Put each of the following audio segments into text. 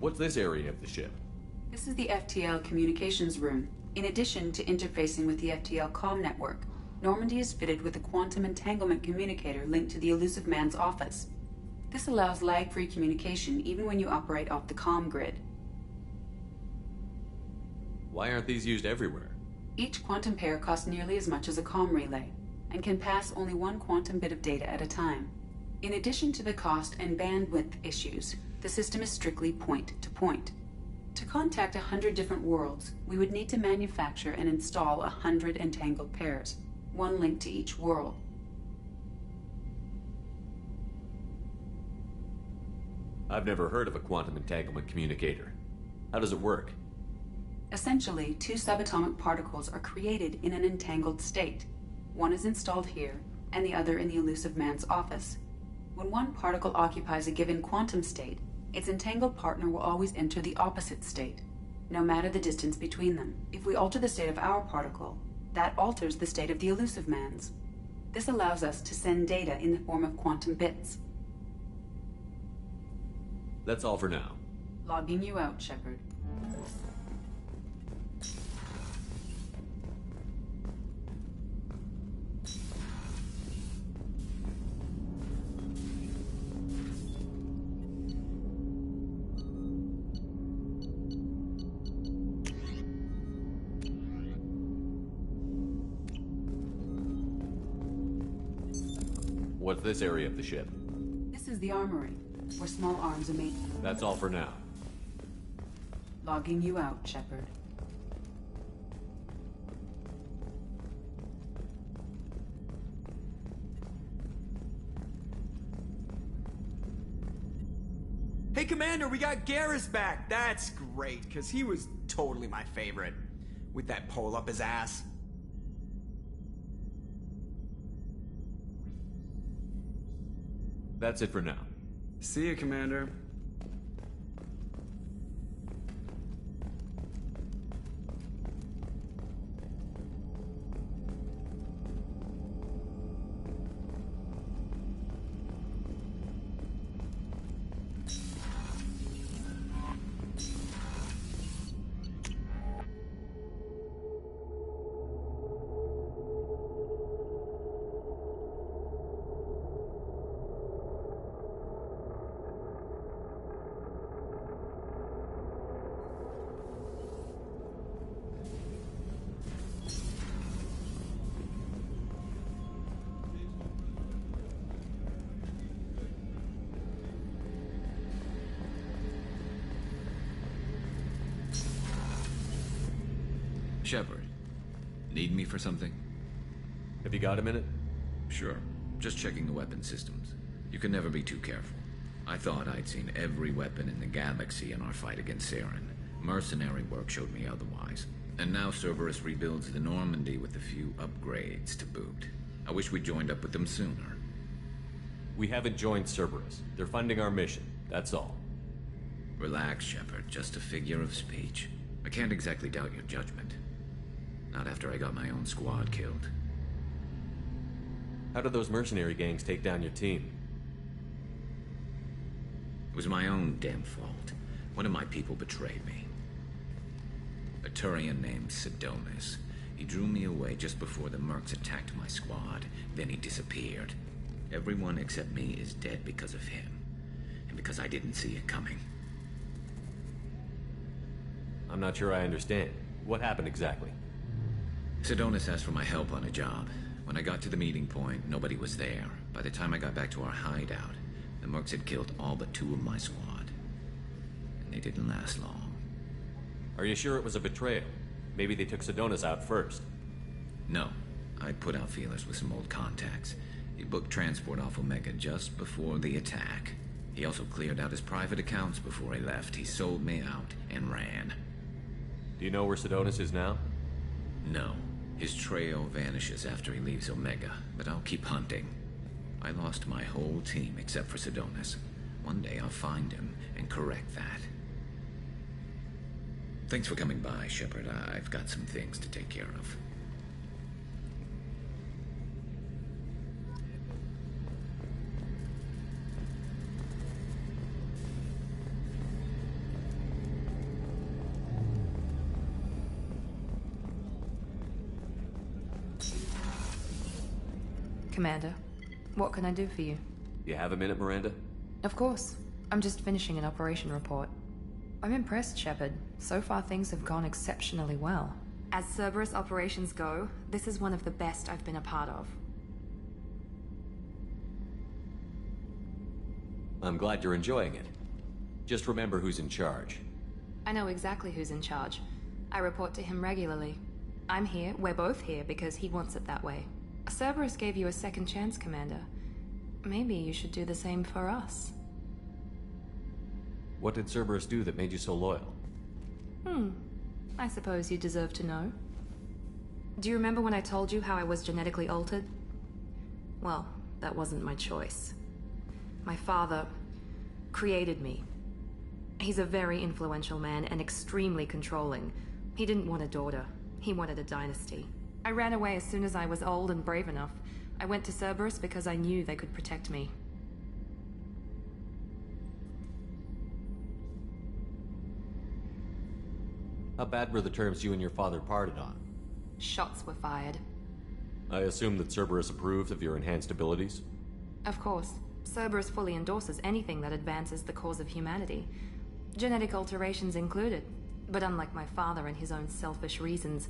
What's this area of the ship? This is the FTL communications room. In addition to interfacing with the FTL comm network, Normandy is fitted with a quantum entanglement communicator linked to the Elusive Man's office. This allows lag-free communication even when you operate off the comm grid. Why aren't these used everywhere? Each quantum pair costs nearly as much as a comm relay, and can pass only one quantum bit of data at a time. In addition to the cost and bandwidth issues, the system is strictly point-to-point. To contact 100 different worlds, we would need to manufacture and install 100 entangled pairs, one link to each world. I've never heard of a quantum entanglement communicator. How does it work? Essentially, two subatomic particles are created in an entangled state. One is installed here, and the other in the Elusive Man's office. When one particle occupies a given quantum state, its entangled partner will always enter the opposite state, no matter the distance between them. If we alter the state of our particle, that alters the state of the Elusive Man's. This allows us to send data in the form of quantum bits. That's all for now. Logging you out, Shepard. What's this area of the ship? This is the armory, where small arms are made. That's all for now. Logging you out, Shepard. Hey, Commander, we got Garrus back. That's great, because he was totally my favorite. With that pole up his ass. That's it for now. See you, Commander. Shepard, need me for something? Have you got a minute? Sure. Just checking the weapon systems. You can never be too careful. I thought I'd seen every weapon in the galaxy in our fight against Saren. Mercenary work showed me otherwise. And now Cerberus rebuilds the Normandy with a few upgrades to boot. I wish we'd joined up with them sooner. We haven't joined Cerberus. They're funding our mission, that's all. Relax, Shepard. Just a figure of speech. I can't exactly doubt your judgment. Not after I got my own squad killed. How did those mercenary gangs take down your team? It was my own damn fault. One of my people betrayed me. A Turian named Sidonis. He drew me away just before the mercs attacked my squad. Then he disappeared. Everyone except me is dead because of him. And because I didn't see it coming. I'm not sure I understand. What happened exactly? Sidonis asked for my help on a job. When I got to the meeting point, nobody was there. By the time I got back to our hideout, the mercs had killed all but 2 of my squad. And they didn't last long. Are you sure it was a betrayal? Maybe they took Sidonis out first. No. I put out feelers with some old contacts. He booked transport off Omega just before the attack. He also cleared out his private accounts before he left. He sold me out and ran. Do you know where Sidonis is now? No. His trail vanishes after he leaves Omega, but I'll keep hunting. I lost my whole team except for Sidonis. One day I'll find him and correct that. Thanks for coming by, Shepard. I've got some things to take care of. Commander, what can I do for you? You have a minute, Miranda? Of course. I'm just finishing an operation report. I'm impressed, Shepard. So far things have gone exceptionally well. As Cerberus operations go, this is one of the best I've been a part of. I'm glad you're enjoying it. Just remember who's in charge. I know exactly who's in charge. I report to him regularly. I'm here, we're both here, because he wants it that way. Cerberus gave you a second chance, Commander. Maybe you should do the same for us. What did Cerberus do that made you so loyal? I suppose you deserve to know. Do you remember when I told you how I was genetically altered? Well, that wasn't my choice. My father created me. He's a very influential man and extremely controlling. He didn't want a daughter. He wanted a dynasty. I ran away as soon as I was old and brave enough. I went to Cerberus because I knew they could protect me. How bad were the terms you and your father parted on? Shots were fired. I assume that Cerberus approved of your enhanced abilities? Of course. Cerberus fully endorses anything that advances the cause of humanity. Genetic alterations included. But unlike my father and his own selfish reasons,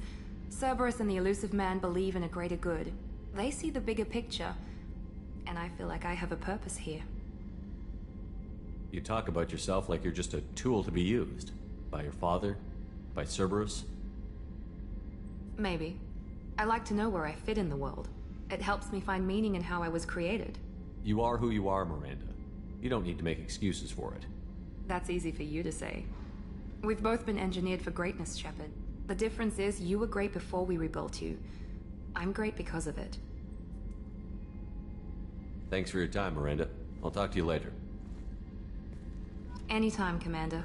Cerberus and the Elusive Man believe in a greater good. They see the bigger picture, and I feel like I have a purpose here. You talk about yourself like you're just a tool to be used. By your father? By Cerberus? Maybe. I like to know where I fit in the world. It helps me find meaning in how I was created. You are who you are, Miranda. You don't need to make excuses for it. That's easy for you to say. We've both been engineered for greatness, Shepard. The difference is you were great before we rebuilt you. I'm great because of it. Thanks for your time, Miranda. I'll talk to you later. Anytime, Commander.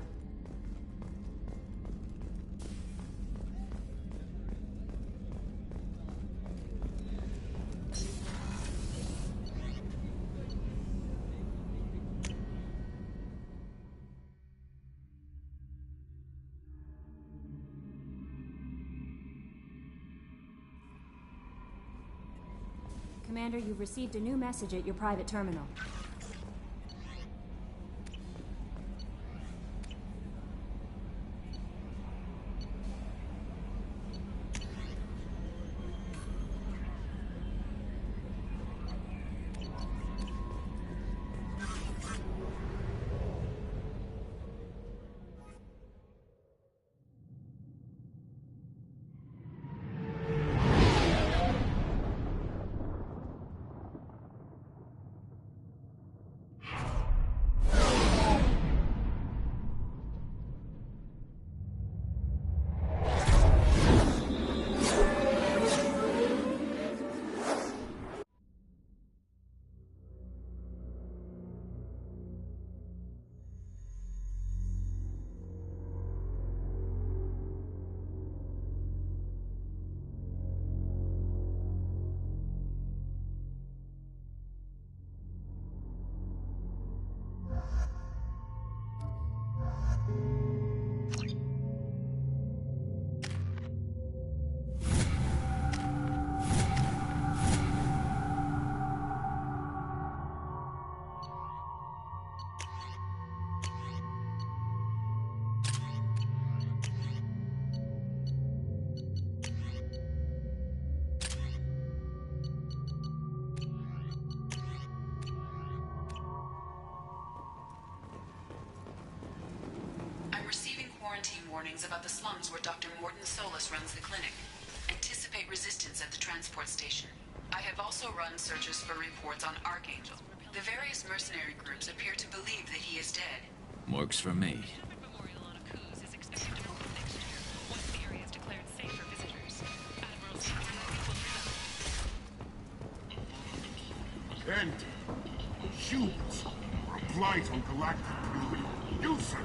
Commander, you've received a new message at your private terminal. Warnings about the slums where Dr. Morton Solus runs the clinic. Anticipate resistance at the transport station. I have also run searches for reports on Archangel. The various mercenary groups appear to believe that he is dead. Works for me. Memorial on a cruise is expected to open next year, once the area is declared safe for visitors. Admiral Stevens will Enter. Humans are a blight on galactic beauty. You, sir,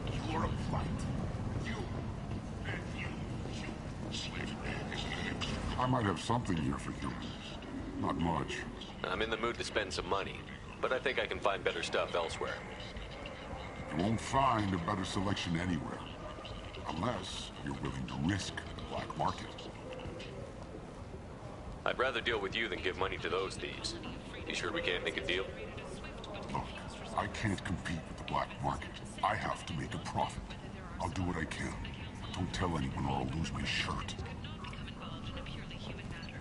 you are a blight. You and you, slave. I might have something here for humans. Not much. I'm in the mood to spend some money, but I think I can find better stuff elsewhere. You won't find a better selection anywhere. Unless you're willing to risk the black market. I'd rather deal with you than give money to those thieves. You sure we can't make a deal? Look, I can't compete with the black market. I have to make a profit. I'll do what I can. But don't tell anyone or I'll lose my shirt. Become involved in a purely human matter.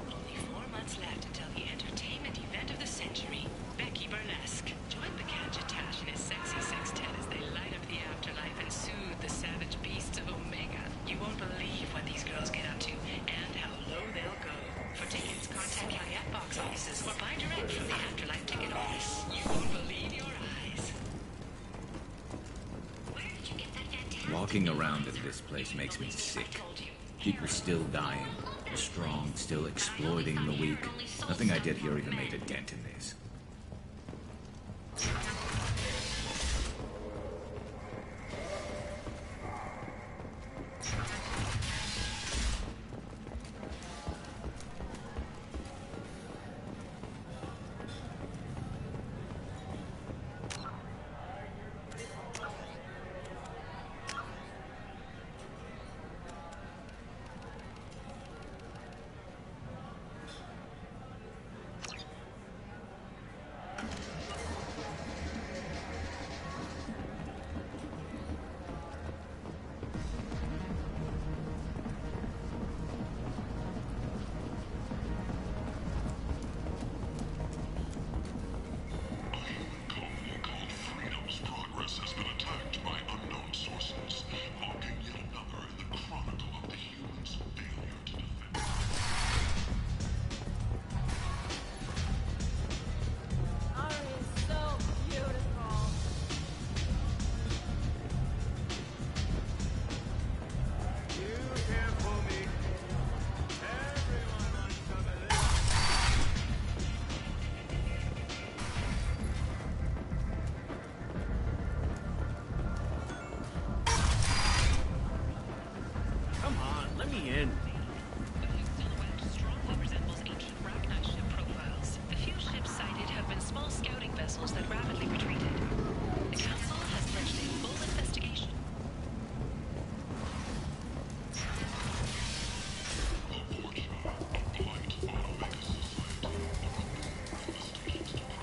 Only 4 months left until the entertainment event of the century, Becky Burlesque. Join the Gadgetash and his sexy sextet as they light up the afterlife and soothe the savage beasts of Omega. You won't believe what these girls get up to and how low they'll go. For tickets, contact Lariat box offices or buy direct from the Afterlife ticket office. You won't believe your eyes. Where did you get that fantastic... Walking around in this place makes me sick. People still dying. The strong still exploiting the weak. Nothing I did here even made a dent in this.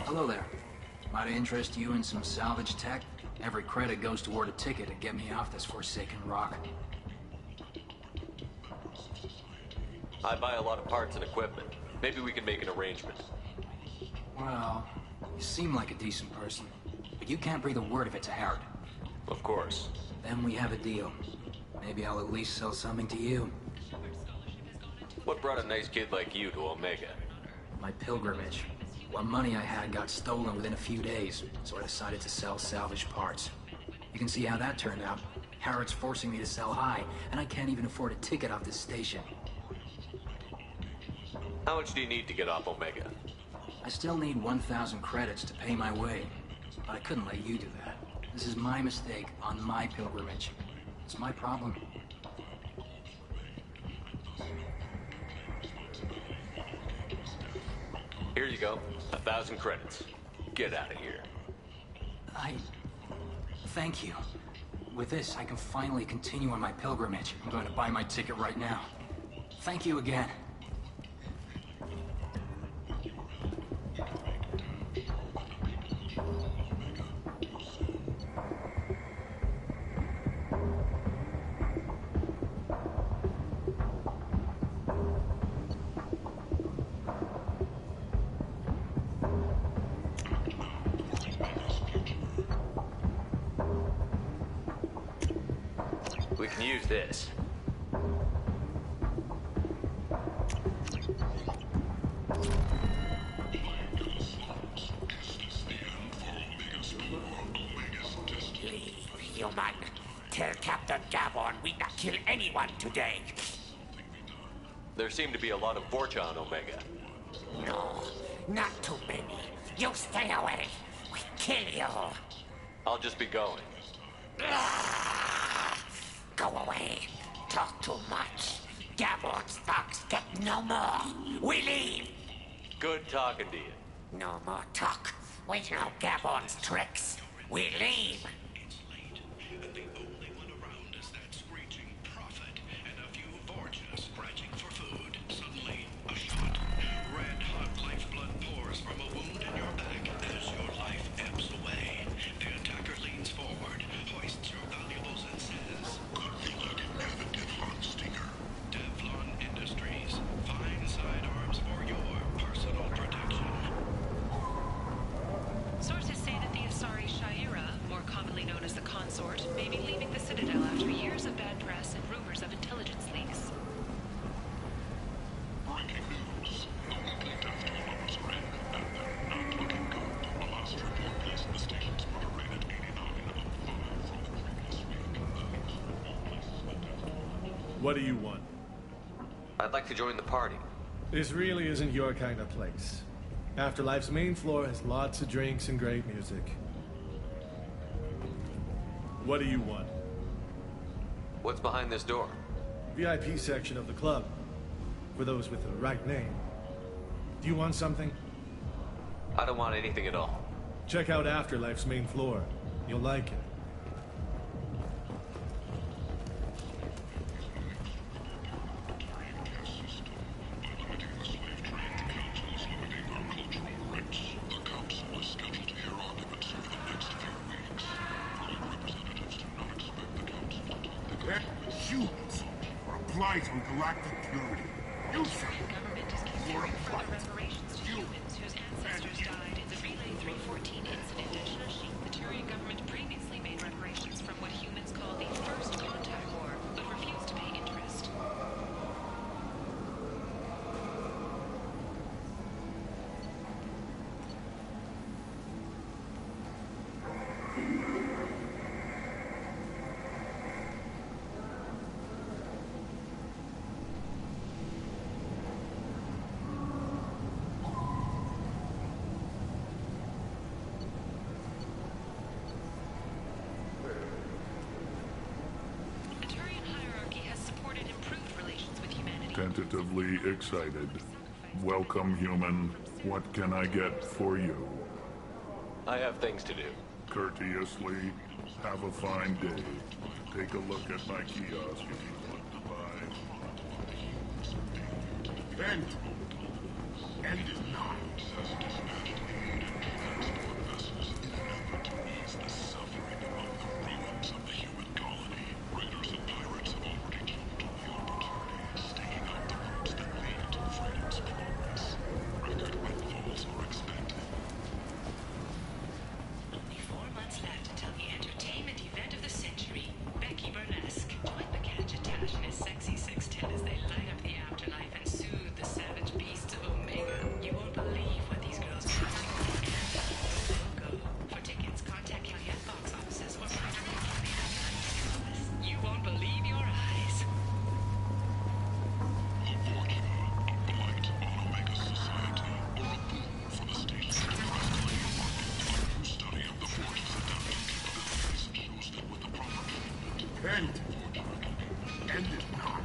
Hello there. Might I interest you in some salvage tech? Every credit goes toward a ticket to get me off this forsaken rock. I buy a lot of parts and equipment. Maybe we can make an arrangement. Well, you seem like a decent person, but you can't breathe a word of it to Harrod. Of course. Then we have a deal. Maybe I'll at least sell something to you. What brought a nice kid like you to Omega? My pilgrimage. What money I had got stolen within a few days, so I decided to sell salvaged parts. You can see how that turned out. Harrod's forcing me to sell high, and I can't even afford a ticket off this station. How much do you need to get off Omega? I still need 1,000 credits to pay my way, but I couldn't let you do that. This is my mistake on my pilgrimage. It's my problem. Here you go. 1,000 credits. Get out of here. Thank you. With this, I can finally continue on my pilgrimage. I'm going to buy my ticket right now. Thank you again. We can use this. Human. Tell Captain Gavon we not kill anyone today. There seem to be a lot of Vorcha on Omega. No, not too many. You stay away. We kill you. I'll just be going. Go away. Talk too much. Gabor's thugs get no more. We leave. Good talking to you. No more talk. We know Gabor's tricks. We leave. It's late, and the only one around is that screeching prophet and a few vorjas scratching for food. Suddenly, a shot. Red hot lifeblood pours from a wound in your back as your life ebbs away. The attacker leans forward, hoists your valuables, and says, "Good thing I didn't have a Teflon stinger." Teflon Industries. Fine sidearms for your personal protection. Sources say that the Asari Shaira, more commonly known as the Consort, may be leaving the Citadel after years of bad press and rumors of intelligence leaks. Breaking news. The weekly death toll numbers are in, and they're not looking good. The last report placed the station's murder rate at 89, up 5 from the previous week. All places the death toll. What do you want? I'd like to join the party. This really isn't your kind of place. Afterlife's main floor has lots of drinks and great music. What do you want? What's behind this door? VIP section of the club. For those with the right name. Do you want something? I don't want anything at all. Check out Afterlife's main floor. You'll like it. Shoot! For a blight on galactic purity. You, sir! Government is You're a considering further blight. reparations to humans whose ancestors died in the Relay 314 incident at Shushy. The Turian government previously made reparations from what humans call the First Contact War, but refused to pay interest. The Turian hierarchy has supported improved relations with humanity. Tentatively excited. Welcome, human. What can I get for you? I have things to do. Courteously, have a fine day. Take a look at my kiosk if you want to buy. End! End is not. Vessels in an effort to ease the suffering among the ruins of the human colony. Raiders and pirates have already jumped on the opportunity, staking out the routes that lead to freedom's progress. Record windfalls are expected. Only 4 months left until the entertainment event of the century, Becky Burlesque. Join the Kanjatash and his sexy sextet as they light up the afterlife and soothe the savage beasts of Omega. You won't believe what these girls are up to. Go. For tickets, contact Caveat box offices or You won't believe your eyes. A Vorja, a blight on Omega society, or a boon for the station's progressively market. A new study of the Vorja's adaptive capabilities shows that with the proper treatment, End is not.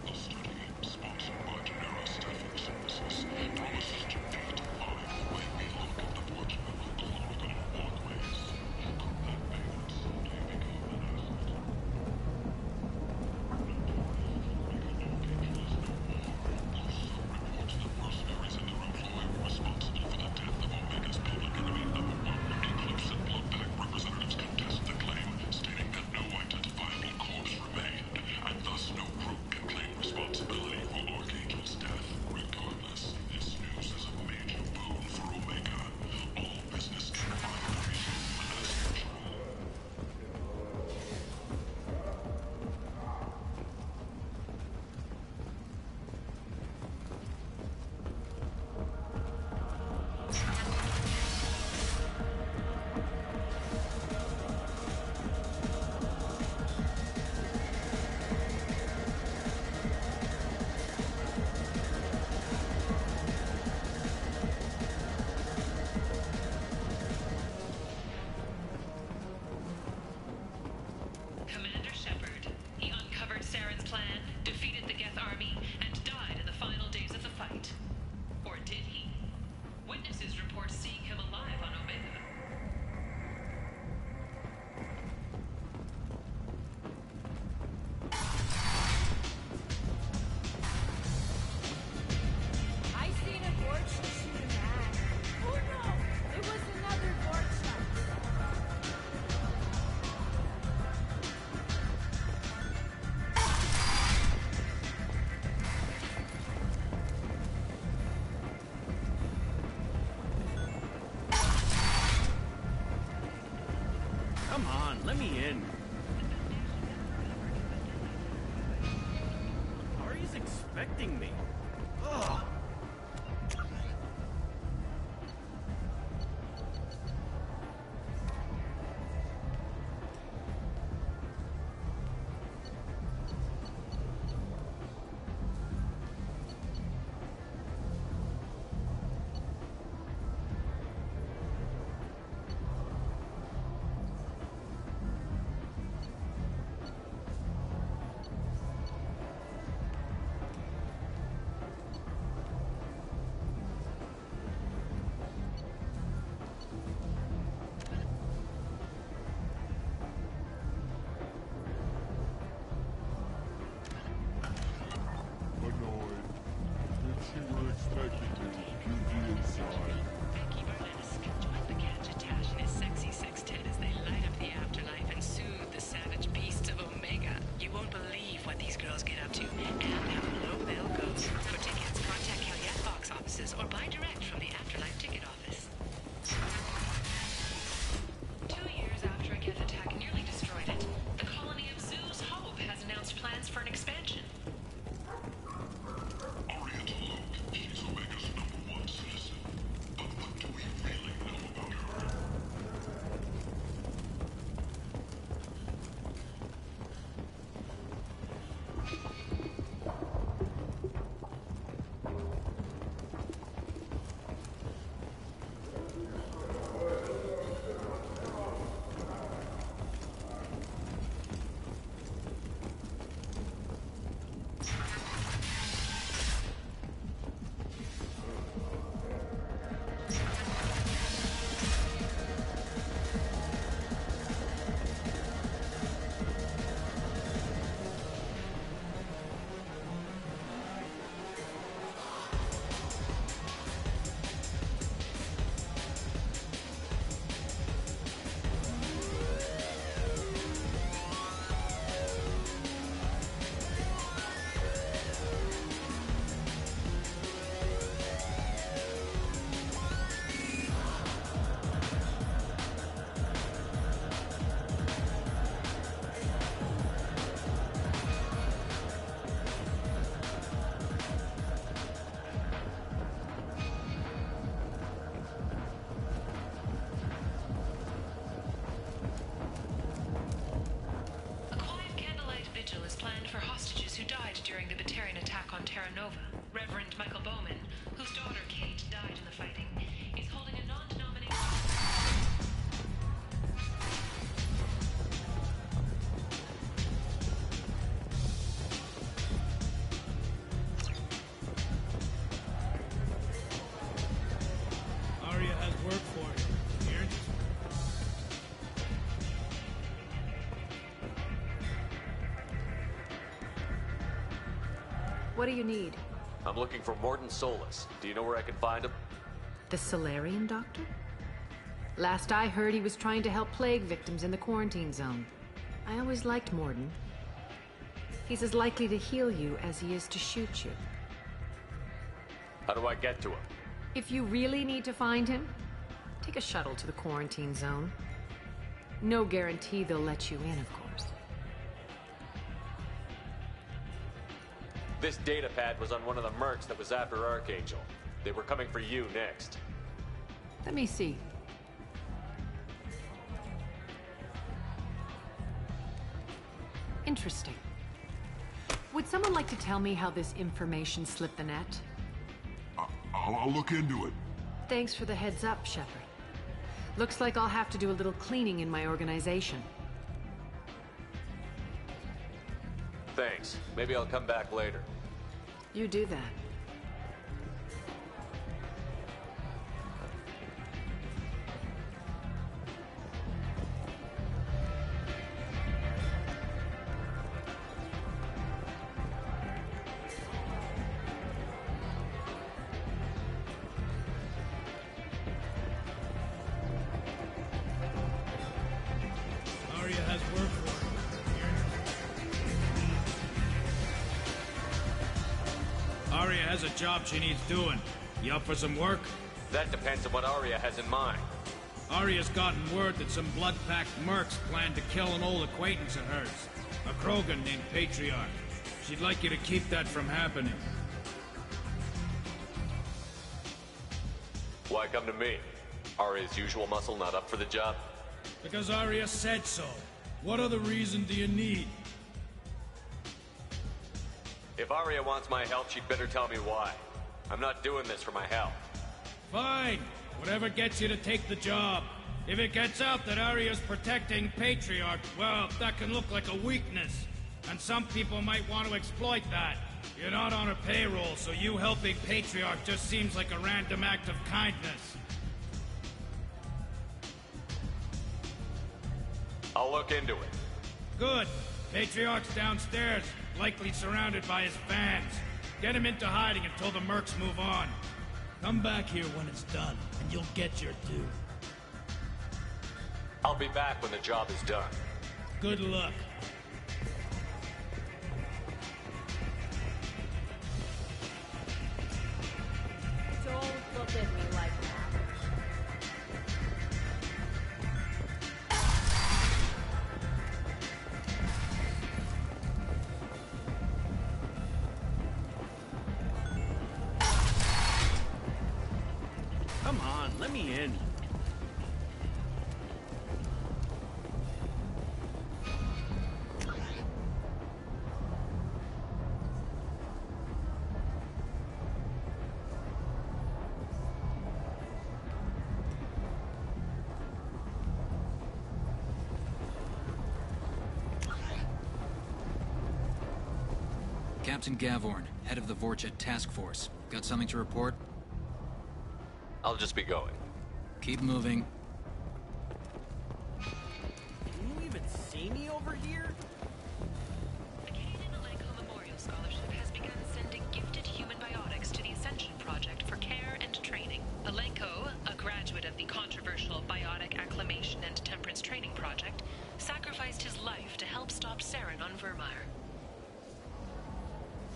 The study, sponsored by Genera Staffing Services, promises to beat live when we look at the Vorja along walkways. Combat payments someday become an asset. Reports that mercenaries and their employ were responsible for the death of Omega's public enemy #1. Eclipse and Bloodback representatives contest the claim, stating that no identifiable corpse remained. Come on, let me in. Ari's expecting me. Ugh. Becky Burlesque joined the Kanjatash and his sexy sextet as they light up the afterlife and soothe the savage beasts of Omega. You won't believe what these girls get up to and how low they'll go. For tickets, contact Calyette box offices or buy direct from the Afterlife ticket office. 2 years after a Geth attack nearly destroyed it, the colony of Zoo's Hope has announced plans for an expansion. She's Omega's #1 citizen. But what do we really know about her? For hostages who died during the Batarian attack on Terra Nova. Reverend Michael Bowman, whose daughter Kate died in the fighting, is holding a non-denominational... Aria has work for you. Here. What do you need? I'm looking for Morton Solus. Do you know where I can find him? The Solarian doctor? Last I heard, he was trying to help plague victims in the quarantine zone. I always liked Morton. He's as likely to heal you as he is to shoot you. How do I get to him? If you really need to find him, take a shuttle to the quarantine zone. No guarantee they'll let you in, of course. This data pad was on one of the mercs that was after Archangel. They were coming for you next. Let me see. Interesting. Would someone like to tell me how this information slipped the net? I'll look into it. Thanks for the heads up, Shepard. Looks like I'll have to do a little cleaning in my organization. Thanks. Maybe I'll come back later. You do that. Aria has work for her. Aria has a job she needs doing. You up for some work? That depends on what Aria has in mind. Arya's gotten word that some blood-packed mercs plan to kill an old acquaintance of hers, a Krogan named Patriarch. She'd like you to keep that from happening. Why come to me? Arya's usual muscle not up for the job? Because Arya said so. What other reason do you need? If Arya wants my help, she'd better tell me why. I'm not doing this for my health. Fine. Whatever gets you to take the job. If it gets out that Arya's protecting Patriarch, well, that can look like a weakness. And some people might want to exploit that. You're not on her payroll, so you helping Patriarch just seems like a random act of kindness. I'll look into it. Good. Patriarch's downstairs, likely surrounded by his fans. Get him into hiding until the mercs move on. Come back here when it's done, and you'll get your due. I'll be back when the job is done. Good luck. Don't look at me like that. Come on, let me in. Captain Gavorn, head of the Vorchet Task Force. Got something to report? I'll just be going. Keep moving. Can you even see me over here? The Kanan Alenko Memorial Scholarship has begun sending gifted human biotics to the Ascension Project for care and training. Alenko, a graduate of the controversial Biotic Acclimation and Temperance Training Project, sacrificed his life to help stop Saren on Vermeer.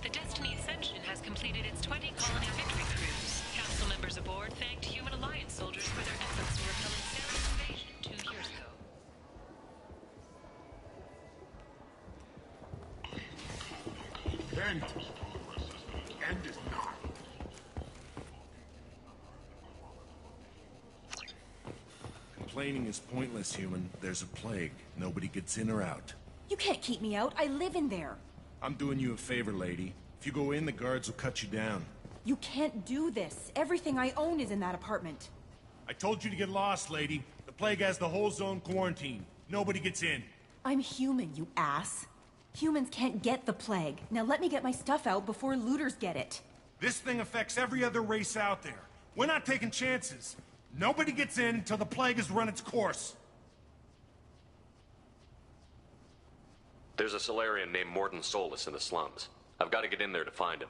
The Destiny Ascension has completed its 20-colony victory cruise. Council members aboard thanked Human Alliance soldiers for their efforts in repelling Saren's invasion 2 years ago. End. End is not. Complaining is pointless, human. There's a plague. Nobody gets in or out. You can't keep me out. I live in there. I'm doing you a favor, lady. If you go in, the guards will cut you down. You can't do this. Everything I own is in that apartment. I told you to get lost, lady. The plague has the whole zone quarantined. Nobody gets in. I'm human, you ass. Humans can't get the plague. Now let me get my stuff out before looters get it. This thing affects every other race out there. We're not taking chances. Nobody gets in until the plague has run its course. There's a Solarian named Morden Solus in the slums. I've got to get in there to find him.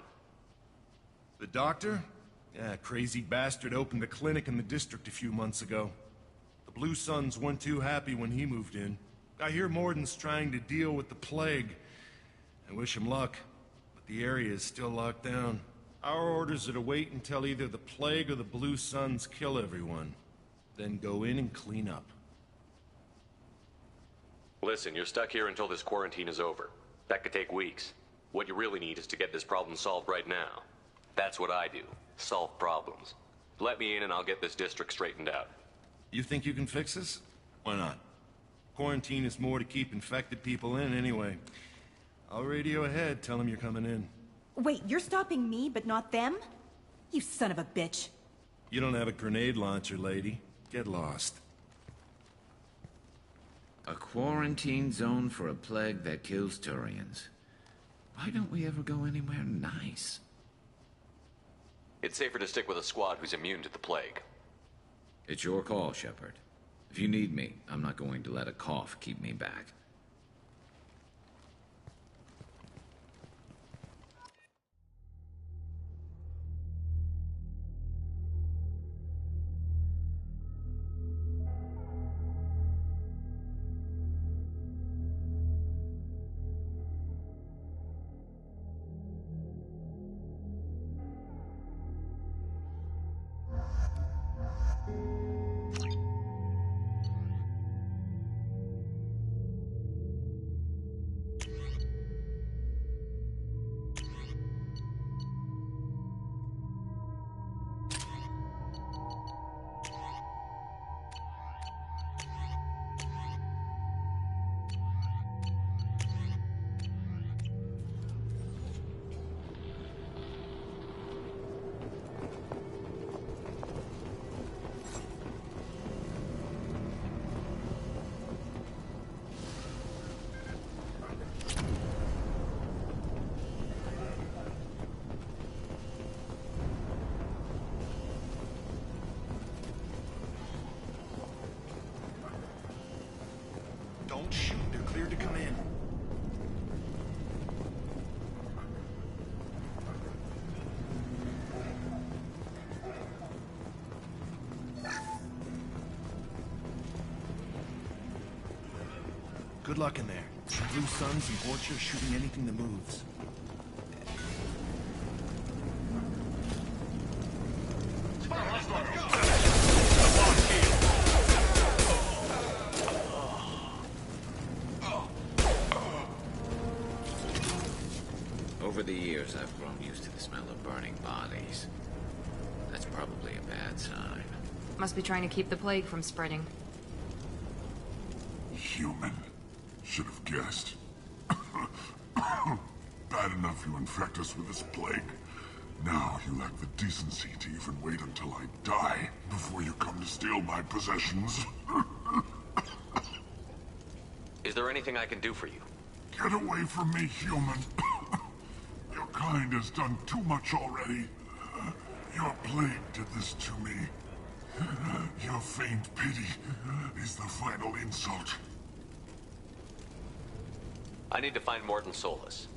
The doctor? Yeah, crazy bastard opened a clinic in the district a few months ago. The Blue Suns weren't too happy when he moved in. I hear Morden's trying to deal with the plague. I wish him luck, but the area is still locked down. Our orders are to wait until either the plague or the Blue Suns kill everyone. Then go in and clean up. Listen, you're stuck here until this quarantine is over. That could take weeks. What you really need is to get this problem solved right now. That's what I do. Solve problems. Let me in and I'll get this district straightened out. You think you can fix this? Why not? Quarantine is more to keep infected people in anyway. I'll radio ahead, tell them you're coming in. Wait, you're stopping me, but not them? You son of a bitch. You don't have a grenade launcher, lady. Get lost. A quarantine zone for a plague that kills Turians. Why don't we ever go anywhere nice? It's safer to stick with a squad who's immune to the plague. It's your call, Shepard. If you need me, I'm not going to let a cough keep me back. Don't shoot. They're cleared to come in. Good luck in there. Blue Suns and Orchard shooting anything that moves. Over the years, I've grown used to the smell of burning bodies. That's probably a bad sign. Must be trying to keep the plague from spreading. Human. Should have guessed. Bad enough you infect us with this plague. Now you lack the decency to even wait until I die before you come to steal my possessions. Is there anything I can do for you? Get away from me, human. Your kind has done too much already. Your plague did this to me. Your feigned pity is the final insult. I need to find Morton Solus.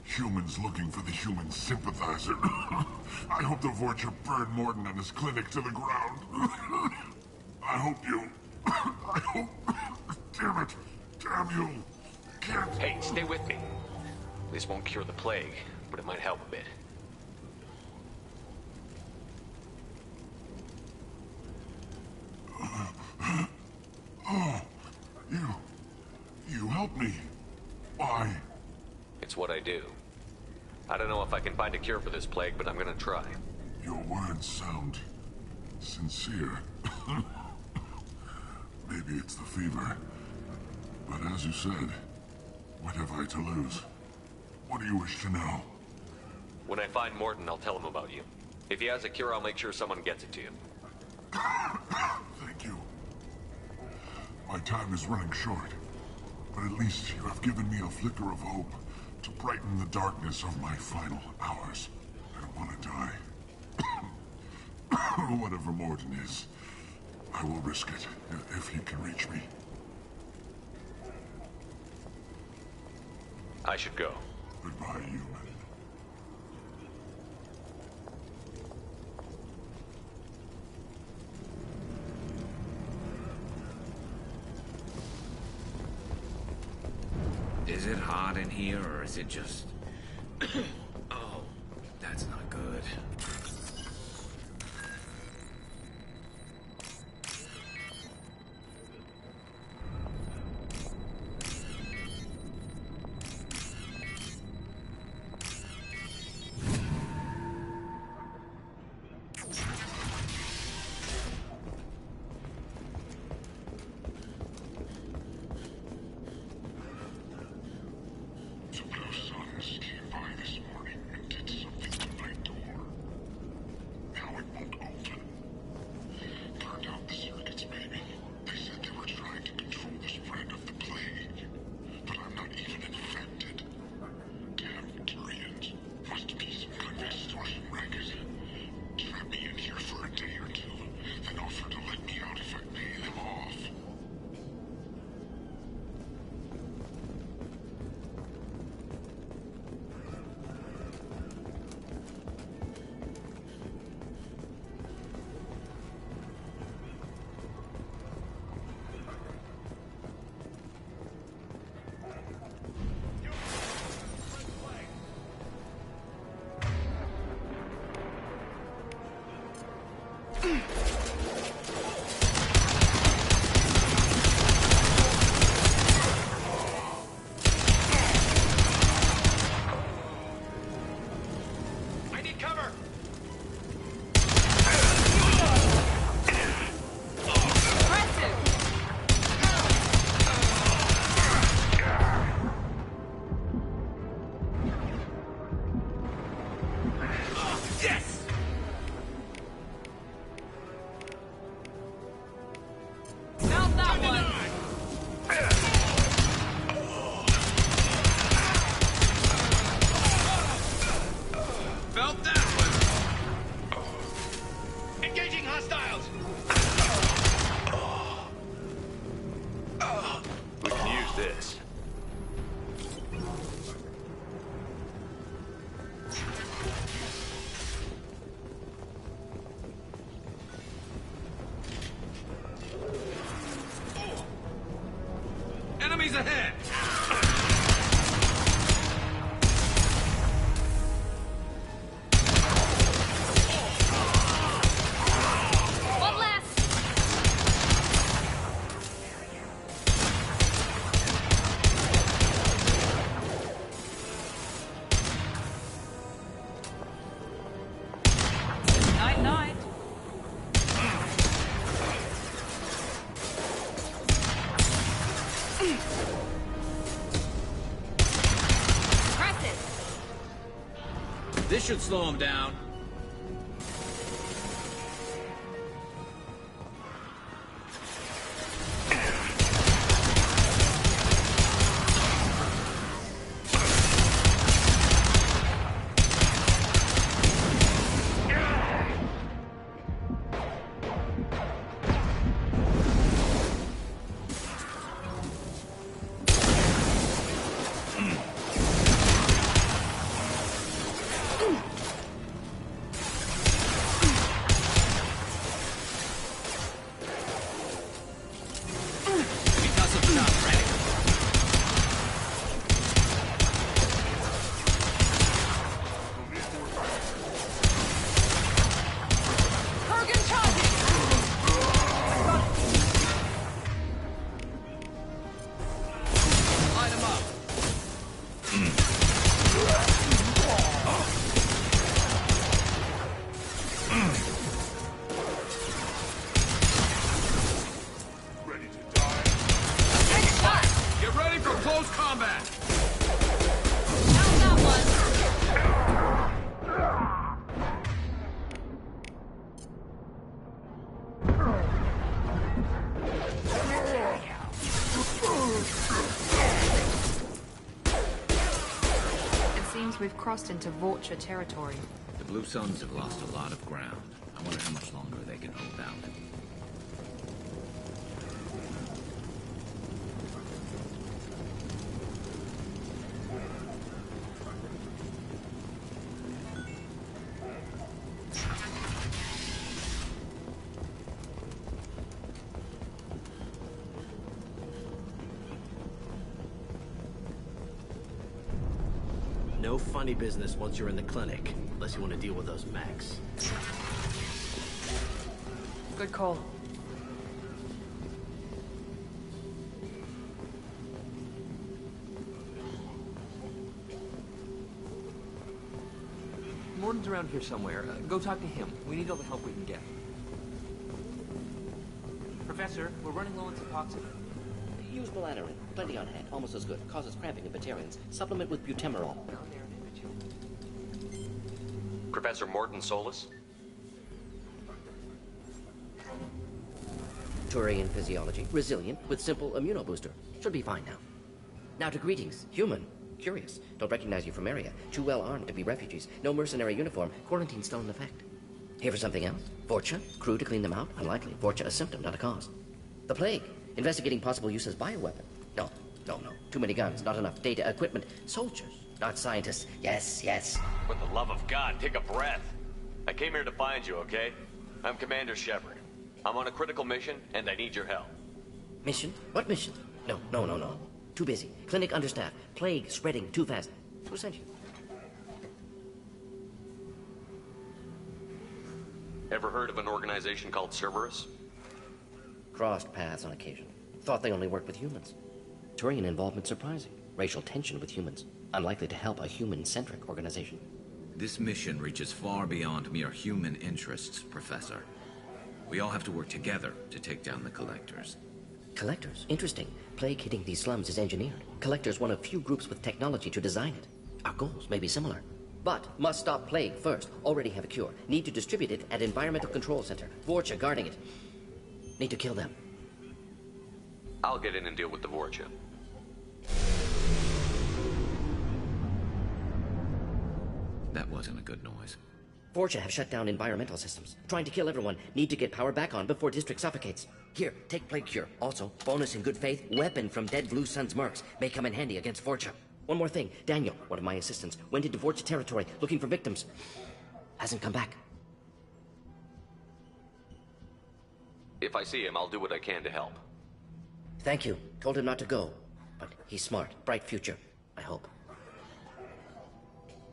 Humans looking for the human sympathizer. I hope the Vorcha burn Morton and his clinic to the ground. I hope you... I hope... Damn it. Damn you. Can't... Hey, stay with me. This won't cure the plague, but it might help a bit. Oh, you helped me. Why? It's what I do. I don't know if I can find a cure for this plague, but I'm gonna try. Your words sound sincere. Maybe it's the fever. But as you said, what have I to lose? What do you wish to know? When I find Morton, I'll tell him about you. If he has a cure, I'll make sure someone gets it to you. Thank you. My time is running short, but at least you have given me a flicker of hope to brighten the darkness of my final hours. I don't want to die. Whatever Morton is, I will risk it if he can reach me. I should go. Goodbye, human. Is it hot in here, or is it just... Oh, that's not good. The blue sun is came by this morning. this. Enemies ahead! One last! Night-night. This should slow him down. We've crossed into Vorcha territory. The Blue Suns have lost a lot of ground. I wonder how much longer they can hold out. No funny business once you're in the clinic, unless you want to deal with those mechs. Good call. Morden's around here somewhere. Go talk to him. We need all the help we can get. Professor, we're running low on Suboxone. Use melanorin. Plenty on hand. Almost as good. Causes cramping in Batarians. Supplement with butemerol. Professor Morton Solus? Turian physiology. Resilient with simple immunobooster. Should be fine now. Now to greetings. Human. Curious. Don't recognize you from area. Too well armed to be refugees. No mercenary uniform. Quarantine still in effect. Here for something else? Vorcha? Crew to clean them out? Unlikely. Vorcha a symptom, not a cause. The plague. Investigating possible use as bioweapon. No. Too many guns, not enough data, equipment. Soldiers, not scientists. Yes. For the love of God, take a breath. I came here to find you, okay? I'm Commander Shepard. I'm on a critical mission, and I need your help. Mission? What mission? No. Too busy. Clinic understaffed. Plague spreading too fast. Who sent you? Ever heard of an organization called Cerberus? Crossed paths on occasion. Thought they only worked with humans. Turian involvement surprising. Racial tension with humans. Unlikely to help a human-centric organization. This mission reaches far beyond mere human interests, Professor. We all have to work together to take down the Collectors. Collectors? Interesting. Plague hitting these slums is engineered. Collectors one of few groups with technology to design it. Our goals may be similar. But must stop plague first. Already have a cure. Need to distribute it at Environmental Control Center. Vorcha guarding it. Need to kill them. I'll get in and deal with the Vorcha. That wasn't a good noise. Vorcha have shut down environmental systems. Trying to kill everyone. Need to get power back on before district suffocates. Here, take Plague Cure. Also, bonus in good faith, weapon from dead Blue Sun's mercs. May come in handy against Vorcha. One more thing. Daniel, one of my assistants, went into Vorcha territory looking for victims. Hasn't come back. If I see him, I'll do what I can to help. Thank you. Told him not to go. But he's smart. Bright future. I hope.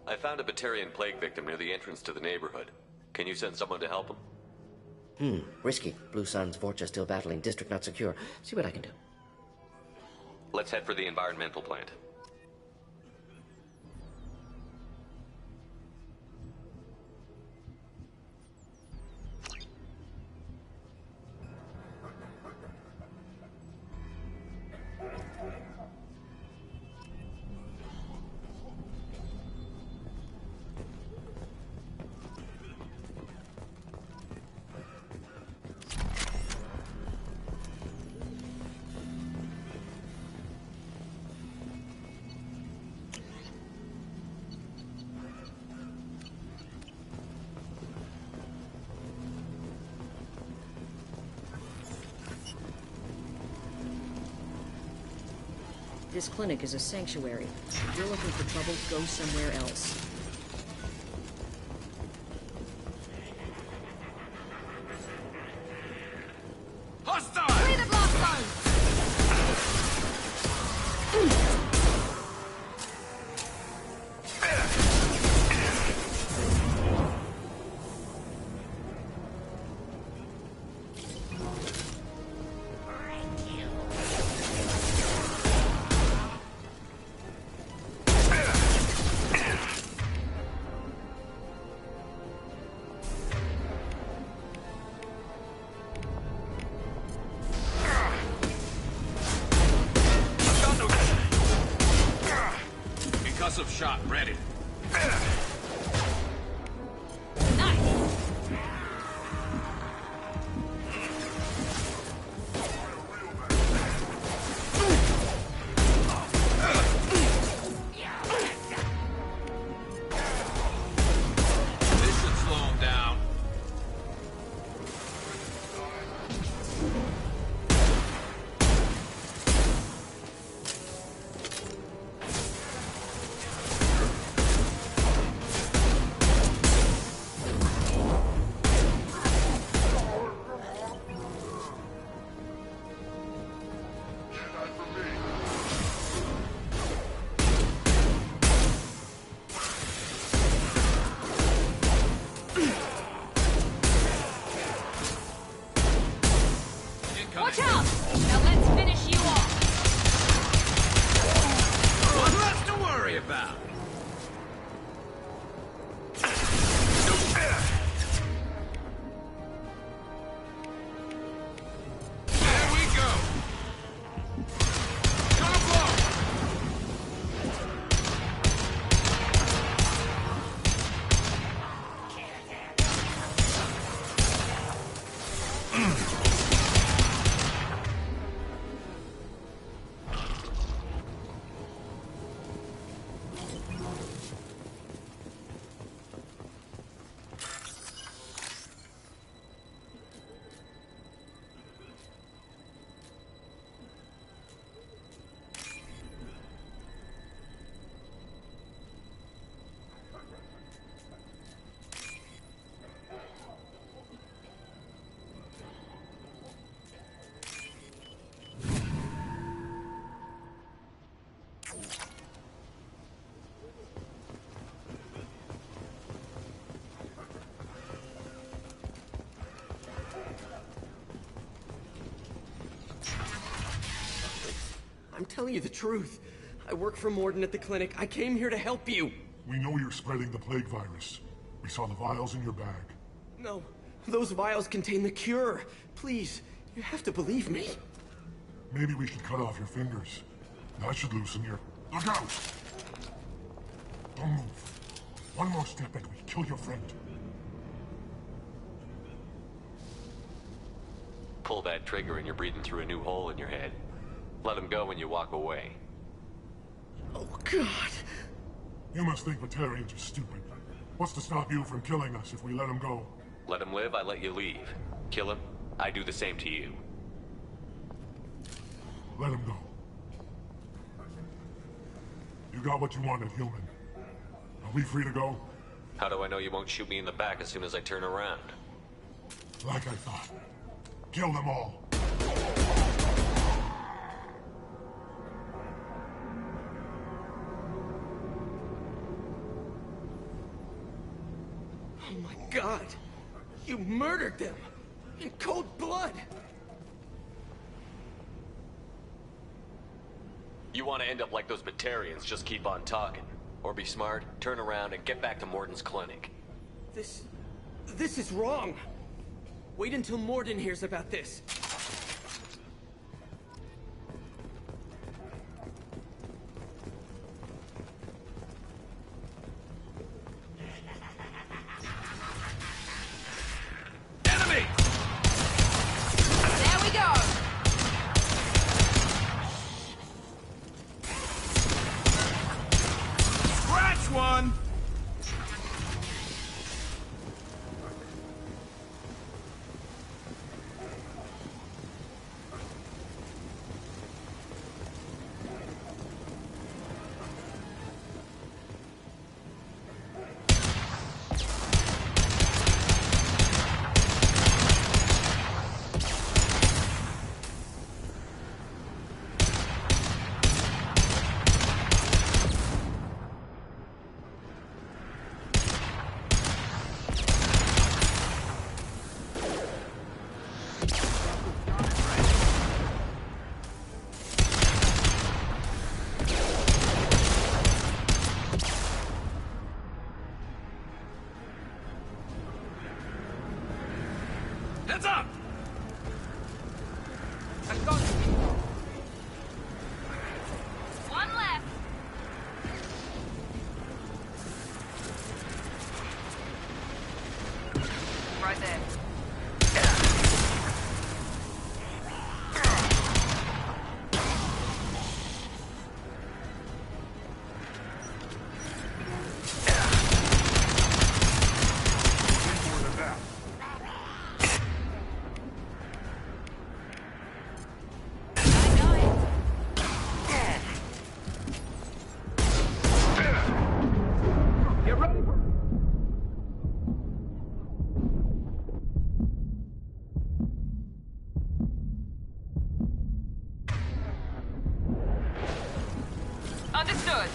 I found a Batarian plague victim near the entrance to the neighborhood. Can you send someone to help him? Risky. Blue Sun's Vorcha still battling. District not secure. See what I can do. Let's head for the environmental plant. This clinic is a sanctuary. If you're looking for trouble, go somewhere else. Hostile! Free the block Concussive shot ready. This should slow him down. Watch out! Now let's finish you off! What's left to worry about? There we go! Gonna blow! I'm telling you the truth. I work for Morden at the clinic. I came here to help you. We know you're spreading the plague virus. We saw the vials in your bag. No, those vials contain the cure. Please, you have to believe me. Maybe we should cut off your fingers. That should loosen your... Look out! Don't move. One more step and we kill your friend. Pull that trigger and you're breathing through a new hole in your head. Let him go when you walk away. Oh, God. You must think Batarians are stupid. What's to stop you from killing us if we let him go? Let him live, I let you leave. Kill him, I do the same to you. Let him go. You got what you wanted, human. Are we free to go? How do I know you won't shoot me in the back as soon as I turn around? Like I thought. Kill them all. Oh my God! You murdered them! In cold blood! You want to end up like those Batarians, just keep on talking. Or be smart, turn around, and get back to Morden's clinic. This is wrong! Wait until Morden hears about this. Enemy! There we go! Scratch one! Heads up! One left. Right there. Understood.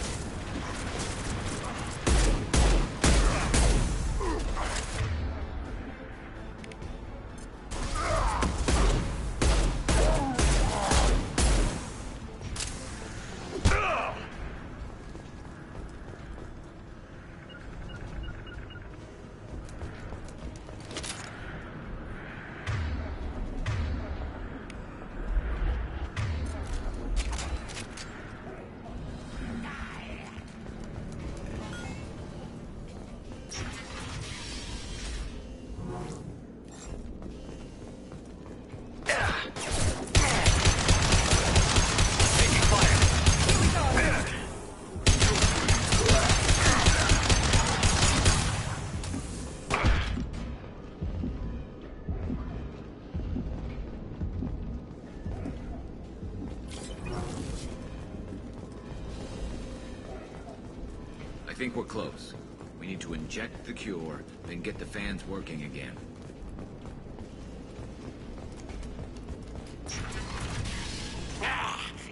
I think we're close. We need to inject the cure, then get the fans working again.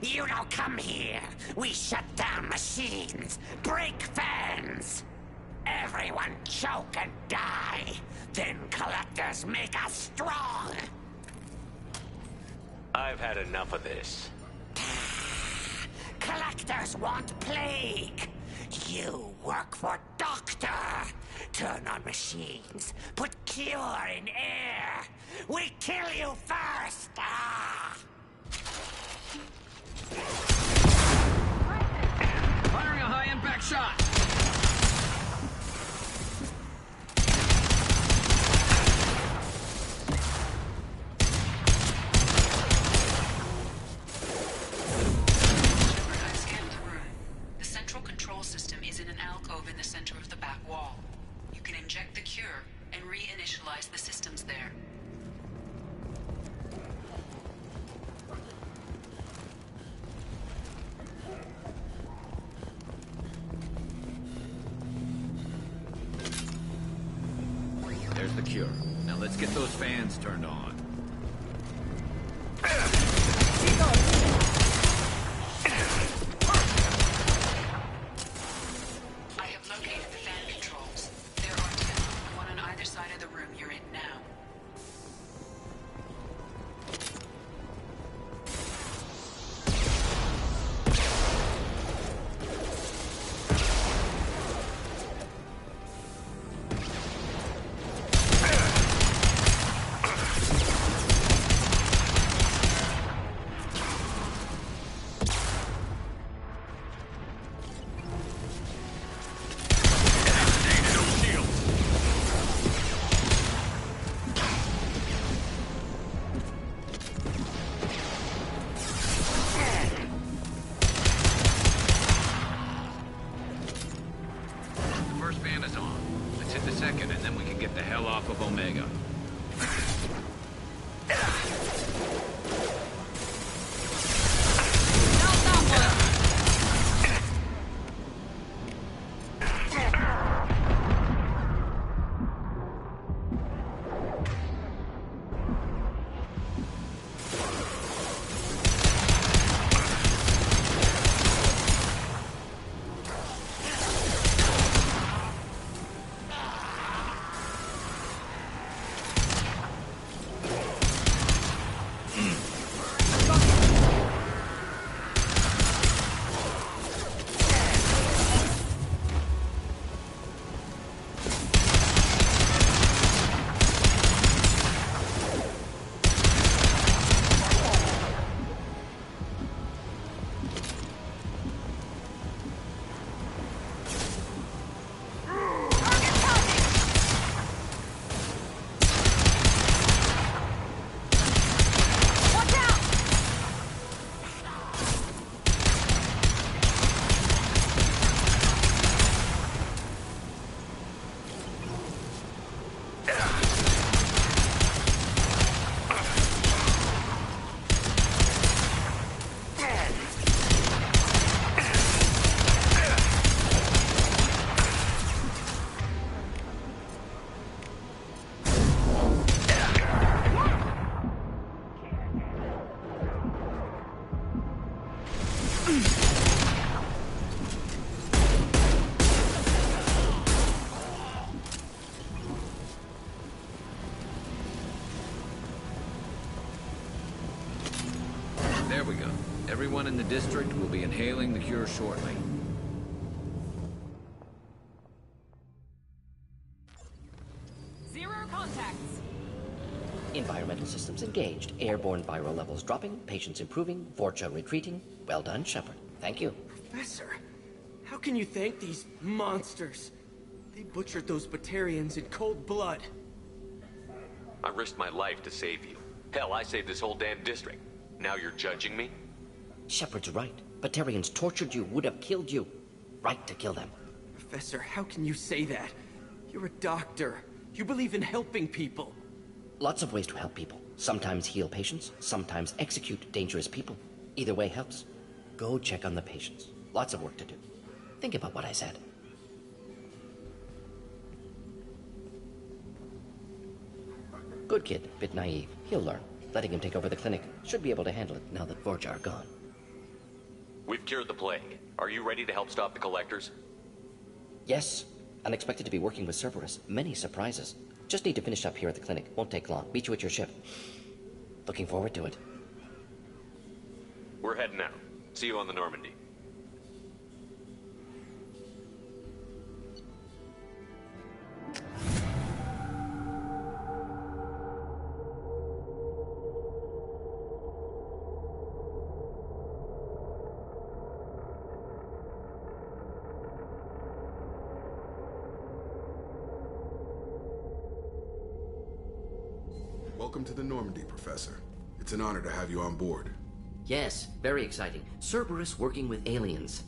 You don't come here. We shut down machines, break fans. Everyone choke and die. Then collectors make us strong. I've had enough of this. Collectors want plague. You work for Doctor. Turn on machines. Put cure in air. We kill you first. Firing a high-impact shot! The central control system is in an alcove in the center of the back wall. You can inject the cure and reinitialize the systems there. There's the cure. Now let's get those fans turned on. I have located the fan controls. There are 2, one on either side of the room you're in now. Omega. There we go. Everyone in the district will be inhaling the cure shortly. Zero contacts. Environmental systems engaged. Airborne viral levels dropping. Patients improving. Vorcha retreating. Well done, Shepard. Thank you. Professor, how can you thank these monsters? They butchered those Batarians in cold blood. I risked my life to save you. Hell, I saved this whole damn district. Now you're judging me? Shepard's right. Batarians tortured you, would have killed you. Right to kill them. Professor, how can you say that? You're a doctor. You believe in helping people. Lots of ways to help people. Sometimes heal patients, sometimes execute dangerous people. Either way helps. Go check on the patients. Lots of work to do. Think about what I said. Good kid, bit naive. He'll learn. Letting him take over the clinic. Should be able to handle it now that Vorja are gone. We've cured the plague. Are you ready to help stop the collectors? Yes. Unexpected to be working with Cerberus. Many surprises. Just need to finish up here at the clinic. Won't take long. Meet you at your ship. Looking forward to it. We're heading out. See you on the Normandy. Welcome to the Normandy, Professor. It's an honor to have you on board. Yes, very exciting. Cerberus working with aliens.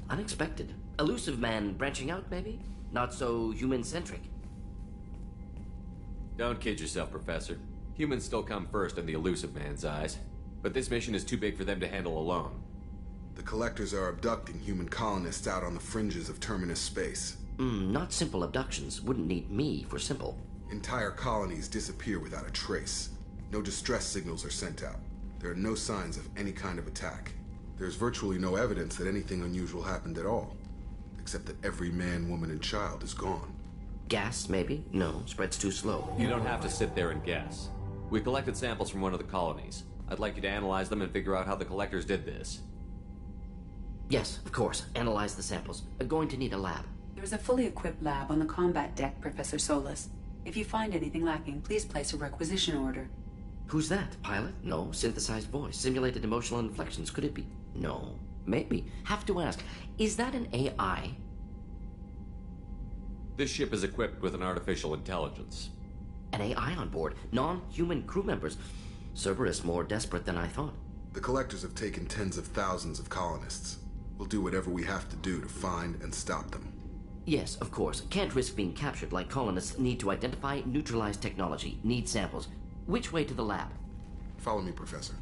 Unexpected. Elusive man branching out, maybe? Not so human-centric. Don't kid yourself, Professor. Humans still come first in the elusive man's eyes. But this mission is too big for them to handle alone. The Collectors are abducting human colonists out on the fringes of Terminus space. Not simple abductions. Wouldn't need me for simple. Entire colonies disappear without a trace. No distress signals are sent out. There are no signs of any kind of attack. There's virtually no evidence that anything unusual happened at all. Except that every man, woman, and child is gone. Gas, maybe? No, spread's too slow. You don't have to sit there and guess. We collected samples from one of the colonies. I'd like you to analyze them and figure out how the collectors did this. Yes, of course. Analyze the samples. Going to need a lab. There is a fully equipped lab on the combat deck, Professor Solis. If you find anything lacking, please place a requisition order. Who's that? Pilot? No. Synthesized voice. Simulated emotional inflections. Could it be? No. Maybe. Have to ask. Is that an AI? This ship is equipped with an artificial intelligence. An AI on board? Non-human crew members? Cerberus more desperate than I thought. The collectors have taken tens of thousands of colonists. We'll do whatever we have to do to find and stop them. Yes, of course. Can't risk being captured like colonists need to identify, neutralize technology, need samples. Which way to the lab? Follow me, Professor.